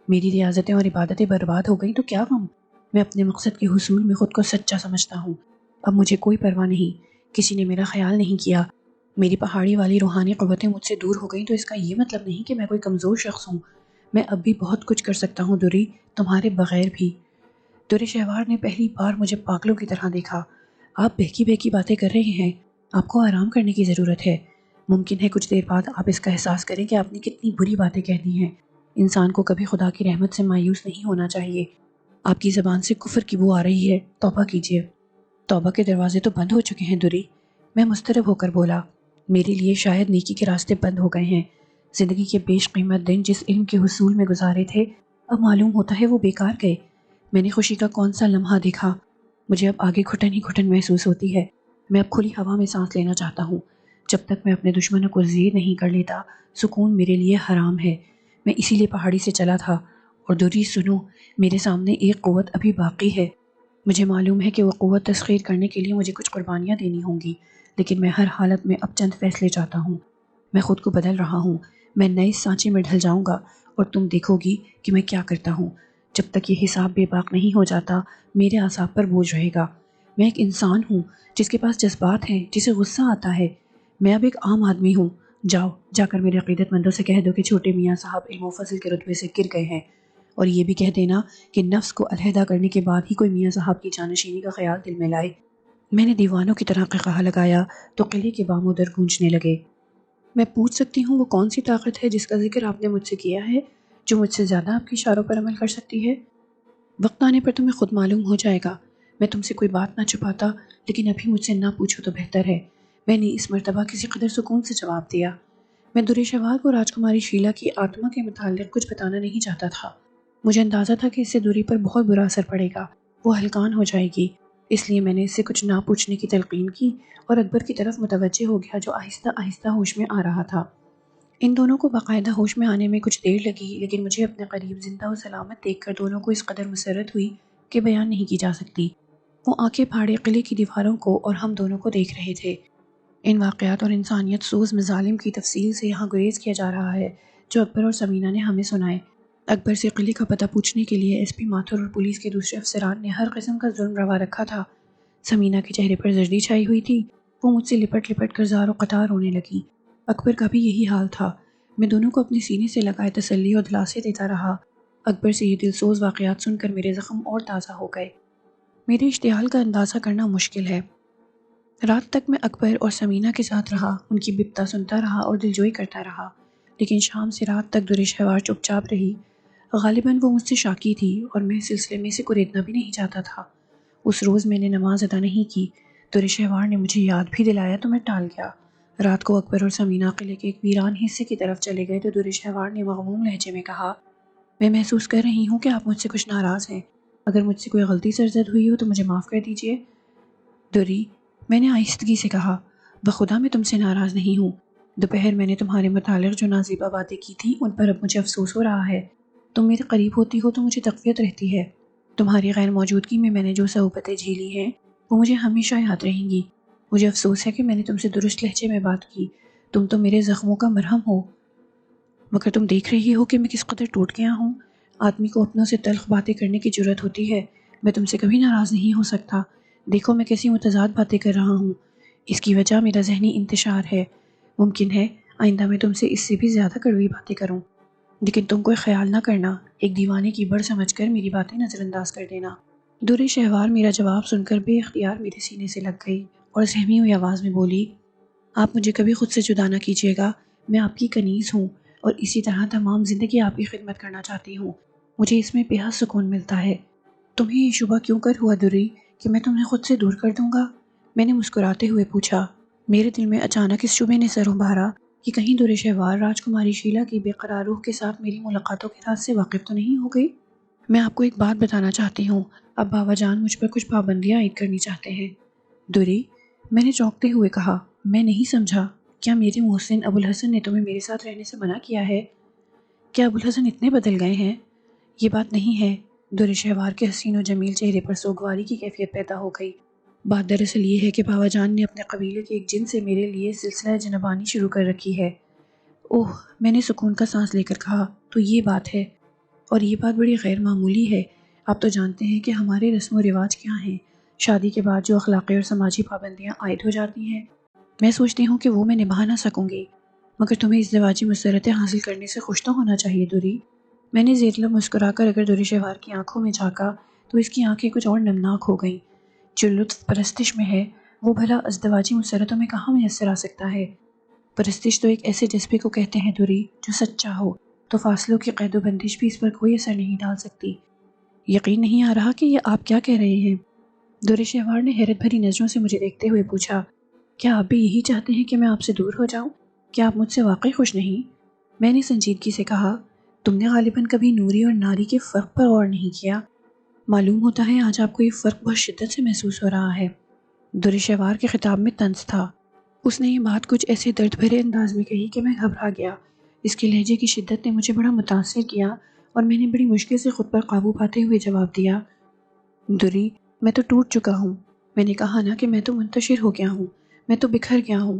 میری ریاضتیں اور عبادتیں برباد ہو گئیں تو کیا غم، میں اپنے مقصد کے حصول میں خود کو سچا سمجھتا ہوں۔ اب مجھے کوئی پرواہ نہیں، کسی نے میرا خیال نہیں کیا۔ میری پہاڑی والی روحانی قوتیں مجھ سے دور ہو گئیں تو اس کا یہ مطلب نہیں کہ میں کوئی کمزور شخص ہوں۔ میں اب بھی بہت کچھ کر سکتا ہوں دری، تمہارے بغیر بھی۔ در شہوار نے پہلی بار مجھے پاگلوں کی طرح دیکھا۔ آپ بہکی بہکی باتیں کر رہے ہیں، آپ کو آرام کرنے کی ضرورت ہے۔ ممکن ہے کچھ دیر بعد آپ اس کا احساس کریں کہ آپ نے کتنی بری باتیں کہہ دی ہیں۔ انسان کو کبھی خدا کی رحمت سے مایوس نہیں ہونا چاہیے۔ آپ کی زبان سے کفر کی بو آ رہی ہے، توبہ کیجیے۔ توبہ کے دروازے تو بند ہو چکے ہیں دری، میں مضطرب ہو کر بولا۔ میرے لیے شاید نیکی کے راستے بند ہو گئے ہیں۔ زندگی کے بیش قیمت دن جس علم کے حصول میں گزارے تھے، اب معلوم ہوتا ہے وہ بیکار گئے۔ میں نے خوشی کا کون سا لمحہ دیکھا؟ مجھے اب آگے گھٹن ہی گھٹن محسوس ہوتی ہے۔ میں اب کھلی ہوا میں سانس لینا چاہتا ہوں۔ جب تک میں اپنے دشمنوں کو زیر نہیں کر لیتا، سکون میرے لیے حرام ہے۔ میں اسی لیے پہاڑی سے چلا تھا۔ اور دوری سنو، میرے سامنے ایک قوت ابھی باقی ہے۔ مجھے معلوم ہے کہ وہ قوت تسخیر کرنے کے لیے مجھے کچھ قربانیاں دینی ہوں گی، لیکن میں ہر حالت میں اب چند فیصلے چاہتا ہوں۔ میں خود کو بدل رہا ہوں، میں نئے سانچے میں ڈھل جاؤں گا اور تم دیکھو گی کہ میں کیا کرتا ہوں۔ جب تک یہ حساب بے باک نہیں ہو جاتا، میرے اعصاب پر بوجھ رہے گا۔ میں ایک انسان ہوں جس کے پاس جذبات ہیں، جسے غصہ آتا ہے۔ میں اب ایک عام آدمی ہوں۔ جاؤ، جا کر میرے عقیدت مندوں سے کہہ دو کہ چھوٹے میاں صاحب علم و فضل کے رتبے سے گر گئے ہیں، اور یہ بھی کہہ دینا کہ نفس کو علیحدہ کرنے کے بعد ہی کوئی میاں صاحب کی جانشینی کا خیال دل میں لائے۔ میں نے دیوانوں کی طرح قہقہا لگایا تو قلعے کے بام و در گونجنے لگے۔ میں پوچھ سکتی ہوں وہ کون سی طاقت ہے جس کا ذکر آپ نے مجھ سے کیا ہے، جو مجھ سے زیادہ آپ کے اشاروں پر عمل کر سکتی ہے؟ وقت آنے پر تمہیں خود معلوم ہو جائے گا۔ میں تم سے کوئی بات نہ چھپاتا، لیکن ابھی مجھ سے نہ پوچھو تو بہتر ہے۔ میں نے اس مرتبہ کسی قدر سکون سے جواب دیا۔ میں در شہوار کو راجکماری شیلا کی آتما کے متعلق کچھ بتانا نہیں چاہتا تھا۔ مجھے اندازہ تھا کہ اس سے دوری پر بہت برا اثر پڑے گا، وہ ہلکان ہو جائے گی۔ اس لیے میں نے اس سے کچھ نہ پوچھنے کی تلقین کی اور اکبر کی طرف متوجہ ہو گیا جو آہستہ آہستہ ہوش میں آ رہا تھا۔ ان دونوں کو باقاعدہ ہوش میں آنے میں کچھ دیر لگی، لیکن مجھے اپنے قریب زندہ و سلامت دیکھ کر دونوں کو اس قدر مسرت ہوئی کہ بیان نہیں کی جا سکتی۔ وہ آنکھیں پھاڑے قلعے کی دیواروں کو اور ہم دونوں کو دیکھ رہے تھے۔ ان واقعات اور انسانیت سوز مظالم کی تفصیل سے یہاں گریز کیا جا رہا ہے جو اکبر اور سمینہ نے ہمیں سنائے۔ اکبر سے قلعے کا پتہ پوچھنے کے لیے ایس پی ماتھر اور پولیس کے دوسرے افسران نے ہر قسم کا ظلم روا رکھا تھا۔ سمینہ کے چہرے پر زردی چھائی ہوئی تھی، وہ مجھ سے لپٹ لپٹ کر زار و قطار رونے لگی۔ اکبر کا بھی یہی حال تھا۔ میں دونوں کو اپنے سینے سے لگائے تسلی اور دلاسے دیتا رہا۔ اکبر سے یہ دلسوز واقعات سن کر میرے زخم اور تازہ ہو گئے۔ میرے اشتعال کا اندازہ کرنا مشکل ہے۔ رات تک میں اکبر اور سمینہ کے ساتھ رہا، ان کی بپتا سنتا رہا اور دلجوئی کرتا رہا، لیکن شام سے رات تک در شہوار چپ چاپ رہی۔ غالباً وہ مجھ سے شاکی تھی اور میں اس سلسلے میں اسے کریدنا بھی نہیں چاہتا تھا۔ اس روز میں نے نماز ادا نہیں کی۔ در شہوار نے مجھے یاد بھی دلایا تو میں ٹال گیا۔ رات کو اکبر اور سمینہ قلعے کے ایک ویران حصے کی طرف چلے گئے تو در شہوار نے مغموم لہجے میں کہا، میں محسوس کر رہی ہوں کہ آپ مجھ سے کچھ ناراض ہیں۔ اگر مجھ سے کوئی غلطی سرزد ہوئی ہو تو مجھے معاف کر دیجیے۔ دری، میں نے آہستگی سے کہا، بخدا میں تم سے ناراض نہیں ہوں۔ دوپہر میں نے تمہارے متعلق جو نازیبہ باتیں کی تھیں ان پر اب مجھے افسوس ہو رہا ہے۔ تم میرے قریب ہوتی ہو تو مجھے تقویت رہتی ہے۔ تمہاری غیر موجودگی میں نے جو صعوبتیں جھیلی ہیں وہ مجھے ہمیشہ یاد رہیں گی۔ مجھے افسوس ہے کہ میں نے تم سے درست لہجے میں بات کی۔ تم تو میرے زخموں کا مرہم ہو۔ مگر تم دیکھ رہی ہو کہ میں کس قدر ٹوٹ گیا ہوں۔ آدمی کو اپنوں سے تلخ باتیں کرنے کی جرأت ہوتی ہے۔ میں تم سے کبھی ناراض نہیں ہو سکتا۔ دیکھو میں کیسی متضاد باتیں کر رہا ہوں۔ اس کی وجہ میرا ذہنی انتشار ہے۔ ممکن ہے آئندہ میں تم سے اس سے بھی زیادہ کڑوی باتیں کروں، لیکن تم کوئی خیال نہ کرنا، ایک دیوانے کی بڑھ سمجھ کر میری باتیں نظر انداز کر دینا۔ دور شہوار میرا جواب سن کر بے اختیار میرے سینے سے لگ گئی اور سہمی ہوئی آواز میں بولی، آپ مجھے کبھی خود سے جدا نہ کیجیے گا۔ میں آپ کی کنیز ہوں اور اسی طرح تمام زندگی آپ کی خدمت کرنا چاہتی ہوں۔ مجھے اس میں بے حد سکون ملتا ہے۔ تمہیں یہ شبہ کیوں کر ہوا دوری کہ میں تمہیں خود سے دور کر دوں گا؟ میں نے مسکراتے ہوئے پوچھا۔ میرے دل میں اچانک اس شبے نے سر ابھارا کہ کہیں دور شہوار راجکماری شیلا کی بے قرار روح کے ساتھ میری ملاقاتوں کے راز سے واقف تو نہیں ہو گئی۔ میں آپ کو ایک بات بتانا چاہتی ہوں، اب بابا جان مجھ پر کچھ پابندیاں عائد کرنی چاہتے ہیں۔ دوری، میں نے چونکتے ہوئے کہا، میں نہیں سمجھا، کیا میرے محسن ابوالحسن نے تمہیں میرے ساتھ رہنے سے منع کیا ہے؟ کیا ابوالحسن اتنے بدل گئے ہیں؟ یہ بات نہیں ہے۔ دور شہوار کے حسین و جمیل چہرے پر سوگواری کی کیفیت پیدا ہو گئی۔ بات دراصل یہ ہے کہ بابا جان نے اپنے قبیلے کے ایک جن سے میرے لیے سلسلہ جنبانی شروع کر رکھی ہے۔ اوہ، میں نے سکون کا سانس لے کر کہا، تو یہ بات ہے، اور یہ بات بڑی غیر معمولی ہے۔ آپ تو جانتے ہیں کہ ہمارے رسم و رواج کیا ہیں۔ شادی کے بعد جو اخلاقی اور سماجی پابندیاں عائد ہو جاتی ہیں، میں سوچتی ہوں کہ وہ میں نبھا نہ سکوں گی۔ مگر تمہیں ازدواجی مسرتیں حاصل کرنے سے خوش تو ہونا چاہیے دوری۔ میں نے زیر لب مسکرا کر اگر دور شہوار کی آنکھوں میں جھانکا تو اس کی آنکھیں کچھ اور نمناک ہو گئیں۔ جو لطف پرستش میں ہے وہ بھلا ازدواجی مسرتوں میں کہاں میسر آ سکتا ہے؟ پرستش تو ایک ایسے جذبے کو کہتے ہیں دوری جو سچا ہو، تو فاصلوں کی قید و بندش بھی اس پر کوئی اثر نہیں ڈال سکتی۔ یقین نہیں آ رہا کہ یہ آپ کیا کہہ رہے ہیں؟ دور شہوار نے حیرت بھری نظروں سے مجھے دیکھتے ہوئے پوچھا، کیا آپ بھی یہی چاہتے ہیں کہ میں آپ سے دور ہو جاؤں؟ کیا آپ مجھ سے واقعی خوش نہیں؟ میں نے سنجیدگی سے کہا، تم نے غالباً کبھی نوری اور ناری کے فرق پر غور نہیں کیا۔ معلوم ہوتا ہے آج آپ کو یہ فرق بہت شدت سے محسوس ہو رہا ہے۔ دور شہوار کے خطاب میں طنز تھا۔ اس نے یہ بات کچھ ایسے درد بھرے انداز میں کہی کہ میں گھبرا گیا۔ اس کے لہجے کی شدت نے مجھے بڑا متاثر کیا اور میں نے بڑی مشکل سے خود پر قابو پاتے ہوئے جواب دیا، دوری، میں تو ٹوٹ چکا ہوں۔ میں نے کہا نا کہ میں تو منتشر ہو گیا ہوں، میں تو بکھر گیا ہوں۔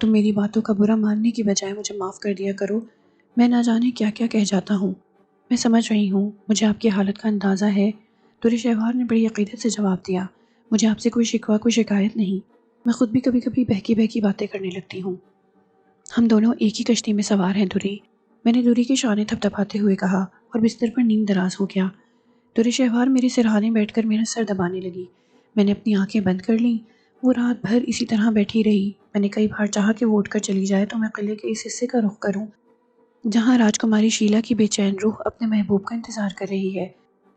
تم میری باتوں کا برا ماننے کی بجائے مجھے معاف کر دیا کرو۔ میں نہ جانے کیا کیا کہہ جاتا ہوں۔ میں سمجھ رہی ہوں، مجھے آپ کی حالت کا اندازہ ہے۔ دور شہوار نے بڑی عقیدت سے جواب دیا، مجھے آپ سے کوئی شکوہ کوئی شکایت نہیں۔ میں خود بھی کبھی کبھی بہکی بہکی باتیں کرنے لگتی ہوں۔ ہم دونوں ایک ہی کشتی میں سوار ہیں دوری، میں نے دوری کی شانے تھپ تھپاتے ہوئے کہا اور بستر پر نیم دراز ہو گیا۔ دور شہوار میرے سرہانے بیٹھ کر میرا سر دبانے لگی۔ میں نے اپنی آنکھیں بند کر لیں۔ وہ رات بھر اسی طرح بیٹھی رہی۔ میں نے کئی بار چاہا کہ وہ اٹھ کر چلی جائے تو میں قلعے کے اس حصے کا رخ کروں جہاں راجکماری شیلا کی بے چین روح اپنے محبوب کا انتظار کر رہی ہے۔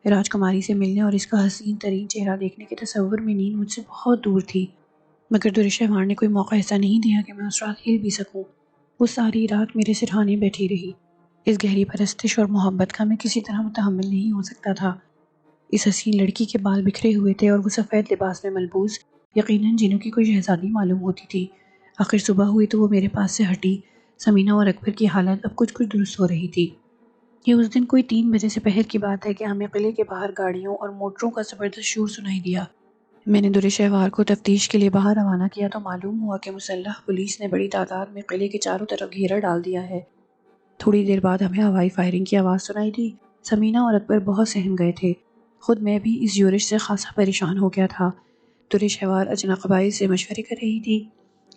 راجکماری سے ملنے اور اس کا حسین ترین چہرہ دیکھنے کے تصور میں نیند مجھ سے بہت دور تھی، مگر دور شہوار نے کوئی موقع ایسا نہیں دیا کہ میں اس رات ہل بھی سکوں۔ وہ ساری رات میرے سرہانے بیٹھی رہی۔ اس گہری پرستش اور محبت کا میں کسی طرح متحمل نہیں ہو سکتا تھا۔ اس حسین لڑکی کے بال بکھرے ہوئے تھے اور وہ سفید لباس میں ملبوس یقیناً جنوں کی کوئی شہزادی معلوم ہوتی تھی۔ آخر صبح ہوئی تو وہ میرے پاس سے ہٹی۔ سمینہ اور اکبر کی حالت اب کچھ درست ہو رہی تھی۔ یہ اس دن کوئی 3 بجے سے پہر کی بات ہے کہ ہمیں قلعے کے باہر گاڑیوں اور موٹروں کا زبردست شور سنائی دیا۔ میں نے دور شہوار کو تفتیش کے لیے باہر روانہ کیا تو معلوم ہوا کہ مسلح پولیس نے بڑی تعداد میں قلعے کے چاروں طرف گھیرا ڈال دیا ہے۔ تھوڑی دیر بعد ہمیں ہوائی فائرنگ کی آواز سنائی دی۔ سمینہ اور اکبر بہت سہم گئے تھے۔ خود میں بھی اس یورش سے خاصا پریشان ہو گیا تھا۔ دور شہوار اجنا قبائل سے مشورے کر رہی تھی۔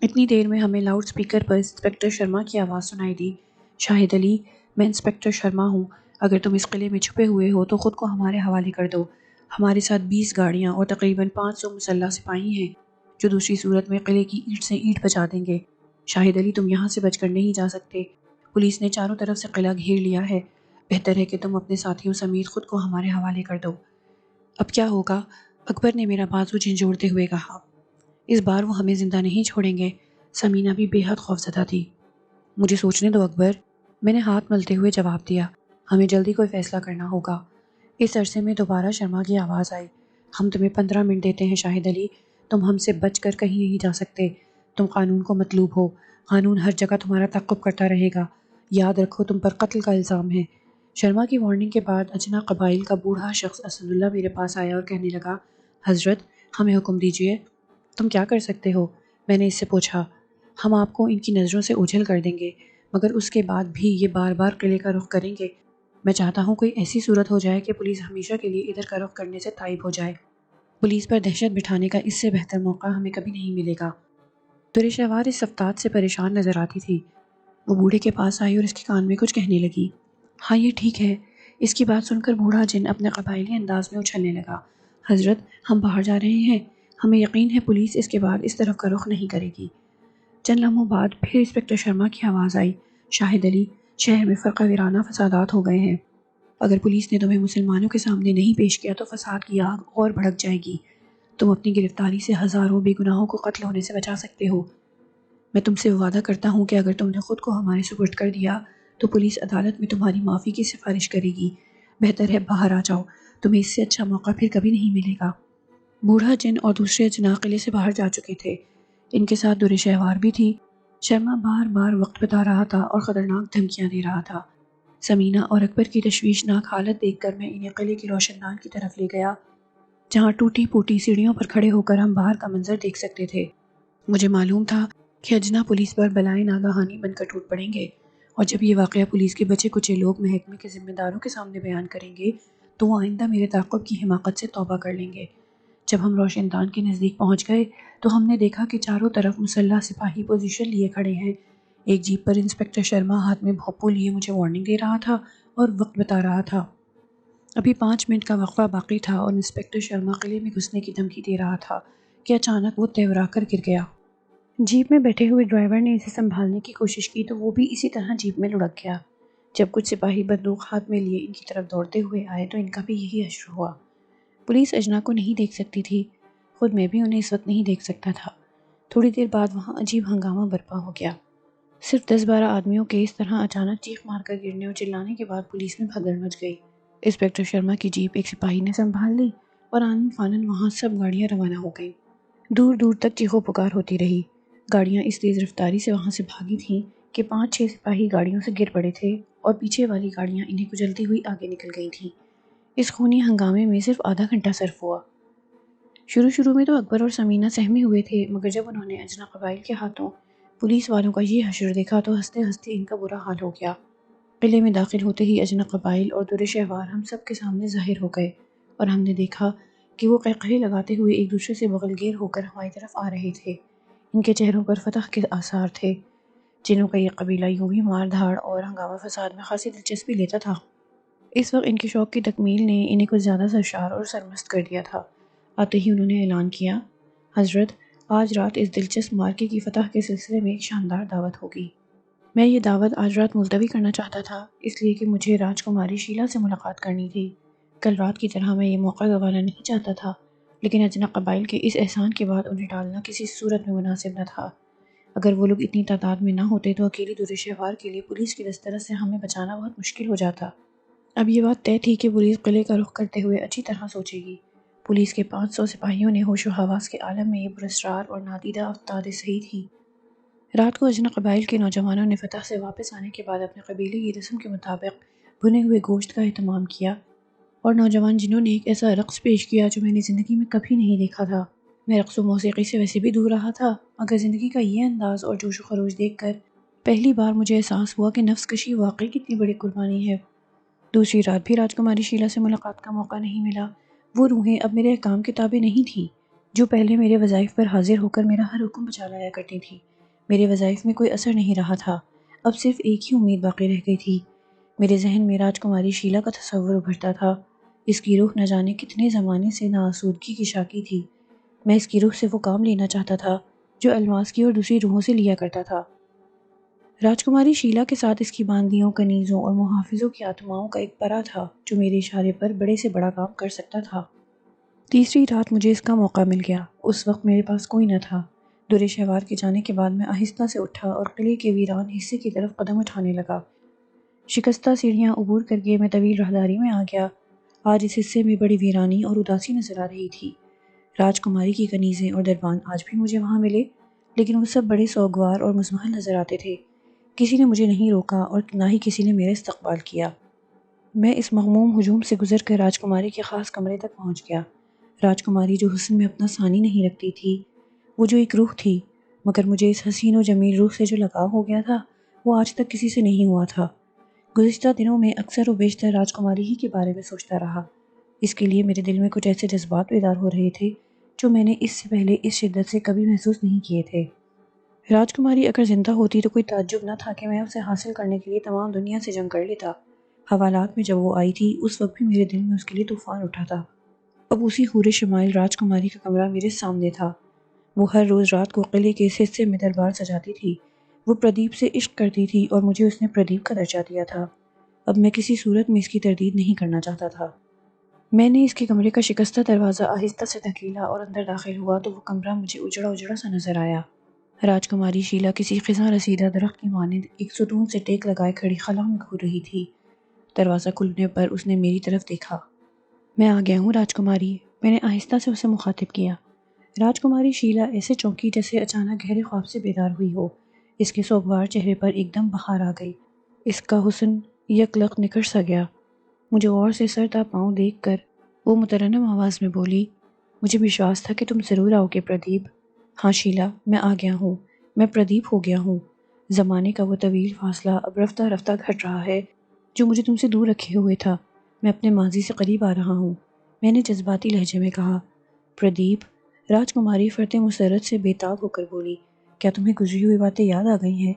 اتنی دیر میں ہمیں لاؤڈ سپیکر پر انسپکٹر شرما کی آواز سنائی دی، شاہد علی، میں انسپکٹر شرما ہوں۔ اگر تم اس قلعے میں چھپے ہوئے ہو تو خود کو ہمارے حوالے کر دو۔ ہمارے ساتھ 20 گاڑیاں اور تقریباً 500 مسلح سپاہی ہیں جو دوسری صورت میں قلعے کی اینٹ سے اینٹ بجا دیں گے۔ شاہد علی، تم یہاں سے بچ کر نہیں جا سکتے۔ پولیس نے چاروں طرف سے قلعہ گھیر لیا ہے۔ بہتر ہے کہ تم اپنے ساتھیوں سمیت خود کو ہمارے حوالے کر دو۔ اب کیا ہوگا؟ اکبر نے میرا بازو جھنجھوڑتے ہوئے کہا۔ اس بار وہ ہمیں زندہ نہیں چھوڑیں گے۔ سمینہ بھی بے حد خوفزدہ تھی۔ مجھے سوچنے دو اکبر، میں نے ہاتھ ملتے ہوئے جواب دیا۔ ہمیں جلدی کوئی فیصلہ کرنا ہوگا۔ اس عرصے میں دوبارہ شرما کی آواز آئی۔ ہم تمہیں 15 منٹ دیتے ہیں شاہد علی، تم ہم سے بچ کر کہیں نہیں جا سکتے۔ تم قانون کو مطلوب ہو، قانون ہر جگہ تمہارا تعقب کرتا رہے گا۔ یاد رکھو تم پر قتل کا الزام ہے۔ شرما کی وارننگ کے بعد اجنا قبائل کا بوڑھا شخص اسد اللہ میرے پاس آیا اور کہنے لگا، حضرت ہمیں حکم دیجیے۔ تم کیا کر سکتے ہو؟ میں نے اس سے پوچھا۔ ہم آپ کو ان کی نظروں سے اوجھل کر دیں گے۔ مگر اس کے بعد بھی یہ بار بار قلعے کا رخ کریں گے۔ میں چاہتا ہوں کوئی ایسی صورت ہو جائے کہ پولیس ہمیشہ کے لیے ادھر کا رخ کرنے سے تائب ہو جائے۔ پولیس پر دہشت بٹھانے کا اس سے بہتر موقع ہمیں کبھی نہیں ملے گا۔ دور شہوار اس افتاد سے پریشان نظر آتی تھی۔ وہ بوڑھے کے پاس آئی اور اس کے کان میں کچھ کہنے لگی۔ ہاں یہ ٹھیک ہے۔ اس کی بات سن کر بوڑھا جن اپنے قبائلی انداز میں اچھلنے لگا۔ حضرت، ہم باہر جا رہے ہیں، ہمیں یقین ہے پولیس اس کے بعد اس طرف کا رخ نہیں کرے گی۔ چند لمحوں بعد پھر انسپکٹر شرما کی آواز آئی۔ شاہد علی، شہر میں فرقہ وارانہ فسادات ہو گئے ہیں۔ اگر پولیس نے تمہیں مسلمانوں کے سامنے نہیں پیش کیا تو فساد کی آگ اور بھڑک جائے گی۔ تم اپنی گرفتاری سے ہزاروں بے گناہوں کو قتل ہونے سے بچا سکتے ہو۔ میں تم سے وعدہ کرتا ہوں کہ اگر تم نے خود کو ہمارے سپرد کر دیا تو پولیس عدالت میں تمہاری معافی کی سفارش کرے گی۔ بہتر ہے باہر آ جاؤ، تمہیں اس سے اچھا موقع پھر کبھی نہیں ملے گا۔ بوڑھا جن اور دوسرے اجناء قلعے سے باہر جا چکے تھے۔ ان کے ساتھ دور شہوار بھی تھی۔ شرما بار بار وقت بتا رہا تھا اور خطرناک دھمکیاں دے رہا تھا۔ سمینہ اور اکبر کی تشویشناک حالت دیکھ کر میں انہیں قلعے کے روشن دان کی طرف لے گیا، جہاں ٹوٹی پھوٹی سیڑھیوں پر کھڑے ہو کر ہم باہر کا منظر دیکھ سکتے تھے۔ مجھے معلوم تھا کہ اجنا پولیس پر بلائے ناگہانی بن کر ٹوٹ پڑیں گے، اور جب یہ واقعہ پولیس کے بچے کچے لوگ محکمے کے ذمہ داروں کے سامنے بیان کریں گے تو وہ آئندہ میرے تعاقب کی حماقت سے توبہ کر لیں گے۔ جب ہم روشن دان کے نزدیک پہنچ گئے تو ہم نے دیکھا کہ چاروں طرف مسلح سپاہی پوزیشن لیے کھڑے ہیں۔ ایک جیپ پر انسپکٹر شرما ہاتھ میں بھوپو لیے مجھے وارننگ دے رہا تھا اور وقت بتا رہا تھا۔ ابھی 5 منٹ کا وقفہ باقی تھا اور انسپکٹر شرما قلعے میں گھسنے کی دھمکی دے رہا تھا کہ اچانک وہ تیورا کر گر گیا۔ جیپ میں بیٹھے ہوئے ڈرائیور نے اسے سنبھالنے کی کوشش کی تو وہ بھی اسی طرح جیپ میں لڑک گیا۔ جب کچھ سپاہی بندوق ہاتھ میں لیے ان کی طرف دوڑتے ہوئے آئے تو ان کا بھی یہی حشر ہوا۔ پولیس اجنا کو نہیں دیکھ سکتی تھی، خود میں بھی انہیں اس وقت نہیں دیکھ سکتا تھا۔ تھوڑی دیر بعد وہاں عجیب ہنگامہ برپا ہو گیا۔ صرف 10-12 آدمیوں کے اس طرح اچانک چیخ مار کر گرنے اور چلانے کے بعد پولیس میں بھگدڑ مچ گئی۔ انسپکٹر شرما کی جیپ ایک سپاہی نے سنبھال لی اور آنن فانن وہاں سب گاڑیاں روانہ ہو گئیں۔ دور دور تک چیخو پکار ہوتی رہی۔ گاڑیاں اس تیز رفتاری سے وہاں سے بھاگی تھیں کہ 5-6 سپاہی گاڑیوں سے گر پڑے تھے اور پیچھے والی گاڑیاں انہیں کچلتی ہوئی آگے نکل گئی تھیں۔ اس خونی ہنگامے میں صرف آدھا گھنٹہ صرف ہوا۔ شروع میں تو اکبر اور سمینہ سہمے ہوئے تھے، مگر جب انہوں نے اجنا قبائل کے ہاتھوں پولیس والوں کا یہ حشر دیکھا تو ہنستے ہنستے ان کا برا حال ہو گیا۔ قلعے میں داخل ہوتے ہی اجنا قبائل اور دور شہوار ہم سب کے سامنے ظاہر ہو گئے اور ہم نے دیکھا کہ وہ قہقہے لگاتے ہوئے ایک دوسرے سے بغل گیر ہو کر ہماری طرف آ رہے تھے۔ ان کے چہروں پر فتح کے آثار تھے۔ جنوں کا یہ قبیلہ یوں بھی مار دھاڑ اور ہنگامہ فساد میں خاصی دلچسپی لیتا تھا۔ اس وقت ان کے شوق کی تکمیل نے انہیں کچھ زیادہ سرشار اور سرمست کر دیا تھا۔ آتے ہی انہوں نے اعلان کیا، حضرت، آج رات اس دلچسپ مارکے کی فتح کے سلسلے میں ایک شاندار دعوت ہوگی۔ میں یہ دعوت آج رات ملتوی کرنا چاہتا تھا، اس لیے کہ مجھے راجکماری شیلا سے ملاقات کرنی تھی۔ کل رات کی طرح میں یہ موقع گنوانا نہیں چاہتا تھا، لیکن اجنا قبائل کے اس احسان کے بعد انہیں ٹالنا کسی صورت میں مناسب نہ تھا۔ اگر وہ لوگ اتنی تعداد میں نہ ہوتے تو اکیلی دور شہوار کے لیے پولیس کی دسترس سے ہمیں بچانا بہت مشکل ہو جاتا۔ اب یہ بات طے تھی کہ پولیس قلعے کا رخ کرتے ہوئے اچھی طرح سوچے گی۔ پولیس کے 500 سپاہیوں نے ہوش و حواس کے عالم میں یہ پراسرار اور نادیدہ افتاد صحیح تھی۔ رات کو اجنا قبائل کے نوجوانوں نے فتح سے واپس آنے کے بعد اپنے قبیلے کی رسم کے مطابق بھنے ہوئے گوشت کا اہتمام کیا، اور نوجوان جنہوں نے ایک ایسا رقص پیش کیا جو میں نے زندگی میں کبھی نہیں دیکھا تھا۔ میں رقص و موسیقی سے ویسے بھی دور رہا تھا، مگر زندگی کا یہ انداز اور جوش و خروش دیکھ کر پہلی بار مجھے احساس ہوا کہ نفس کشی واقعی کتنی بڑی قربانی ہے۔ دوسری رات بھی راجکماری شیلا سے ملاقات کا موقع نہیں ملا۔ وہ روحیں اب میرے احکام کے تابع نہیں تھیں جو پہلے میرے وظائف پر حاضر ہو کر میرا ہر حکم بجا لایا کرتی تھیں۔ میرے وظائف میں کوئی اثر نہیں رہا تھا، اب صرف ایک ہی امید باقی رہ گئی تھی۔ میرے ذہن میں راجکماری شیلا کا تصور ابھرتا تھا۔ اس کی روح نہ جانے کتنے زمانے سے ناآسودگی کی شاکی تھی۔ میں اس کی روح سے وہ کام لینا چاہتا تھا جو الماس کی اور دوسری روحوں سے لیا کرتا تھا۔ راجکماری شیلا کے ساتھ اس کی باندیوں، کنیزوں اور محافظوں کی آتماؤں کا ایک پرا تھا جو میرے اشارے پر بڑے سے بڑا کام کر سکتا تھا۔ تیسری رات مجھے اس کا موقع مل گیا۔ اس وقت میرے پاس کوئی نہ تھا۔ دور شہوار کے جانے کے بعد میں آہستہ سے اٹھا اور قلعے کے ویران حصے کی طرف قدم اٹھانے لگا۔ شکستہ سیڑھیاں عبور کر کے میں طویل راہداری میں آ گیا۔ آج اس حصے میں بڑی ویرانی اور اداسی نظر آ رہی تھی۔ راجکماری کی کنیزیں اور دربان آج بھی مجھے وہاں ملے، لیکن وہ سب بڑے سوگوار اور مزمحل نظر آتے تھے۔ کسی نے مجھے نہیں روکا اور نہ ہی کسی نے میرا استقبال کیا۔ میں اس مغموم ہجوم سے گزر کر راجکماری کے خاص کمرے تک پہنچ گیا۔ راجکماری جو حسن میں اپنا ثانی نہیں رکھتی تھی، وہ جو ایک روح تھی، مگر مجھے اس حسین و جمیل روح سے جو لگاؤ ہو گیا تھا وہ آج تک کسی سے نہیں ہوا تھا۔ گزشتہ دنوں میں اکثر و بیشتر راجکماری ہی کے بارے میں سوچتا رہا۔ اس کے لیے میرے دل میں کچھ ایسے جذبات بیدار ہو رہے تھے جو میں نے اس سے پہلے اس شدت سے کبھی محسوس نہیں کیے تھے۔ راجکماری اگر زندہ ہوتی تو کوئی تعجب نہ تھا کہ میں اسے حاصل کرنے کے لیے تمام دنیا سے جنگ کر لیتا۔ حوالات میں جب وہ آئی تھی اس وقت بھی میرے دل میں اس کے لیے طوفان اٹھا تھا۔ اب اسی حور شمائل راجکماری کا کمرہ میرے سامنے تھا۔ وہ ہر روز رات کو قلعے کے اس حصے میں دربار سجاتی تھی۔ وہ پردیپ سے عشق کرتی تھی اور مجھے اس نے پردیپ کا درجہ دیا تھا۔ اب میں کسی صورت میں اس کی تردید نہیں کرنا چاہتا تھا۔ میں نے اس کے کمرے کا شکستہ دروازہ آہستہ سے دھکیلا اور اندر داخل ہوا تو وہ کمرہ مجھے اجڑا اجڑا سا نظر آیا۔ راجکماری شیلا کسی خزاں رسیدہ درخت کی مانند ایک ستون سے ٹیک لگائے کھڑی خلا میں گھور رہی تھی۔ دروازہ کھلنے پر اس نے میری طرف دیکھا۔ میں آ گیا ہوں راجکماری، میں نے آہستہ سے اسے مخاطب کیا۔ راجکماری شیلا ایسے چونکی جیسے اچانک گہرے خواب سے بیدار ہوئی ہو۔ اس کے سوگوار چہرے پر ایک دم بہار آ گئی۔ اس کا حسن یکلخت نکھر سا گیا۔ مجھے غور سے سر تا پاؤں دیکھ کر وہ مترنم آواز میں بولی، مجھے وشواس تھا کہ تم ضرور آؤ گے پردیپ۔ ہاں شیلا، میں آ گیا ہوں، میں پردیپ ہو گیا ہوں۔ زمانے کا وہ طویل فاصلہ اب رفتہ رفتہ گھٹ رہا ہے جو مجھے تم سے دور رکھے ہوئے تھا۔ میں اپنے ماضی سے قریب آ رہا ہوں، میں نے جذباتی لہجے میں کہا۔ پردیپ، راجکماری فرط مسرت سے بے تاب ہو کر بولی، کیا تمہیں گزری ہوئی باتیں یاد آ گئی ہیں؟